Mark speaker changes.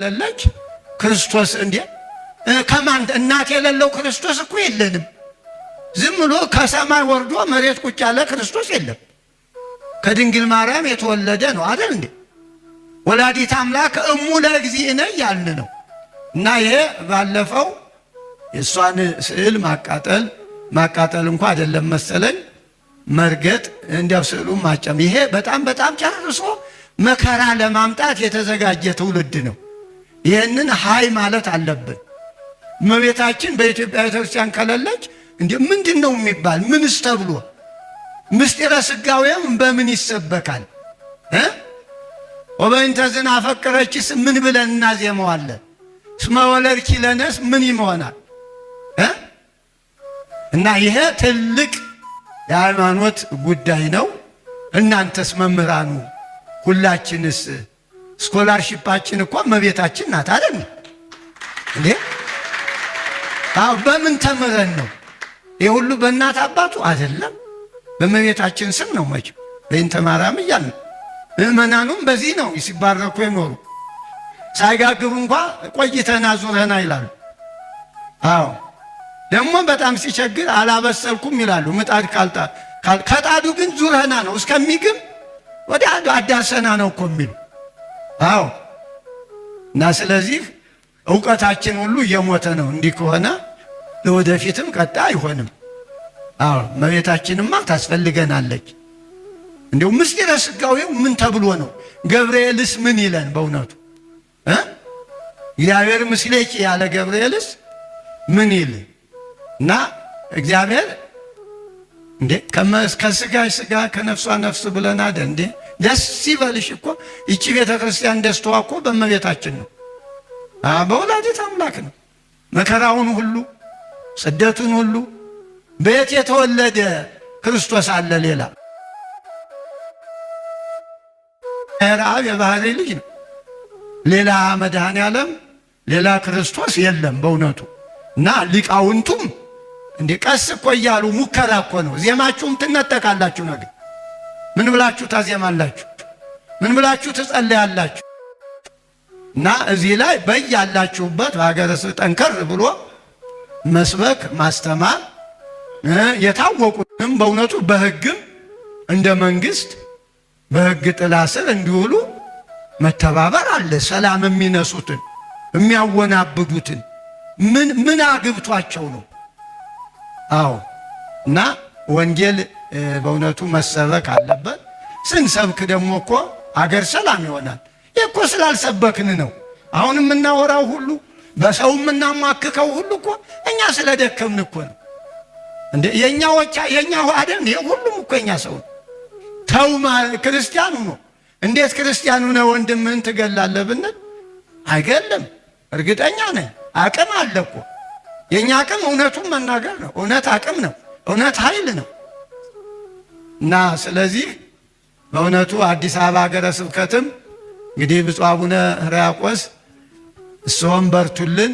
Speaker 1: ለለች ክርስቶስ እንዴ ከማን እናት የሌለው ክርስቶስ እኮ የለንም። ዝም ብሎ ከሰማይ ወርዶ መሬት ቁጭ ያለ ክርስቶስ የለም። ከድንግል ማርያም የተወለደ ነው አይደል እንዴ? ወላዲት አምላክ እሙ ለእግዚእነ ያልን ነው። እና ይሄ ባለፈው የሷን ስዕል ማቃጠል እንኳን አይደለም መሰለኝ መርገጥ እንዲያው ስዕሉ ማጨም። ይሄ በጣም ጨርሶ መከራ ለማምጣት የተዘጋጀ ትውልድ ነው። ይሄንን ሃይ ማለት አለብን። እመቤታችን በኢትዮጵያ ቤተክርስቲያን ከሌለች እንዴ ምንድነው የሚባል? ምንስ ተብሎ ምስጢረ ሥጋዌም በምን ይሰበካል? ወበእንተ ዝናፈቅረችስ ምን ብለን እናዜመዋለን? እስመ ወለድኪ ለነስ ምን ይሆናል? እና ይሄ ትልቅ የሃይማኖት ጉዳይ ነው። እናንተስ መምህራኑ ሁላችንስ ስኮላርሺፓችን እኮ እመቤታችን ናት አይደል እንዴ? በምን ተምረን ነው? ይሄ ሁሉ በእናት አባቱ አይደለም፣ በእመቤታችን ስም ነው። መቼም በእንተ ማርያም እያልን ምእመናኑም በዚህ ነው ሲባረኩ የኖሩ። ሳይጋግሩ እንኳን ቆይተና ዙረና ይላሉ። አዎ ደግሞ በጣም ሲቸግር አላበሰልኩም ይላሉ። ምጣድ ከጣዱ ግን ዙረና ነው እስከሚግም ወደ አዳሰና ነው እኮ የሚሉ። አዎ እና ስለዚህ ዕውቀታችን ሁሉ እየሞተ ነው። እንዲህ ከሆነ ለወደፊትም ቀጣ አይሆንም። አዎ እመቤታችንማ ታስፈልገናለች። እንዲሁ ምስጢረ ሥጋዌው ምን ተብሎ ነው? ገብርኤልስ ምን ይለን? በእውነቱ እግዚአብሔር ምስሌኪ ያለ ገብርኤልስ ምን ይል? እና እግዚአብሔር እንዴ ከሥጋሽ ሥጋ ከነፍሷ ነፍስ ብለን አይደል እንዴ? ደስ ይበልሽ እኮ ይቺ ቤተ ክርስቲያን ደስታዋ እኮ በእመቤታችን ነው። በወላዲት አምላክ ነው። መከራውን ሁሉ ስደቱን ሁሉ በየት የተወለደ ክርስቶስ አለ? ሌላ ረአብ የባህሪ ልጅ ነው። ሌላ መድኃኔ ዓለም ሌላ ክርስቶስ የለም በእውነቱ። እና ሊቃውንቱም እንዴ ቀስ እኮ እያሉ ሙከራ እኮ ነው። ዜማችሁም ትነጠቃላችሁ። ነገር ምን ብላችሁ ታዜማላችሁ? ምን ብላችሁ ትጸልያላችሁ? እና እዚህ ላይ በያላችሁበት በሀገረ ስብከት ጠንከር ብሎ መስበክ ማስተማር፣ የታወቁትም በእውነቱ በሕግም እንደ መንግስት በሕግ ጥላ ስር እንዲውሉ መተባበር አለ። ሰላም የሚነሱትን የሚያወናብዱትን ምን አግብቷቸው ነው? አዎ እና ወንጌል በእውነቱ መሰበክ አለበት። ስንሰብክ ደግሞ እኮ አገር ሰላም ይሆናል። እኮ ስላልሰበክን ነው። አሁን የምናወራው ሁሉ በሰው የምናማክከው ሁሉ እኮ እኛ ስለደከምን እኮ ነው እንዴ? የኛው አይደል? ሁሉም እኮ እኛ ሰው ተው ክርስቲያኑ ነው። እንዴት ክርስቲያኑ ነው ወንድምህን ትገላለህ ብንል አይገለም። እርግጠኛ ነኝ አቅም አለ እኮ። የኛ አቅም እውነቱን መናገር ነው። እውነት አቅም ነው። እውነት ኃይል ነው። እና ስለዚህ በእውነቱ አዲስ አበባ ሀገረ ስብከትም እንግዲህ ብፁዕ አቡነ ሕርያቆስ እሶም በርቱልን።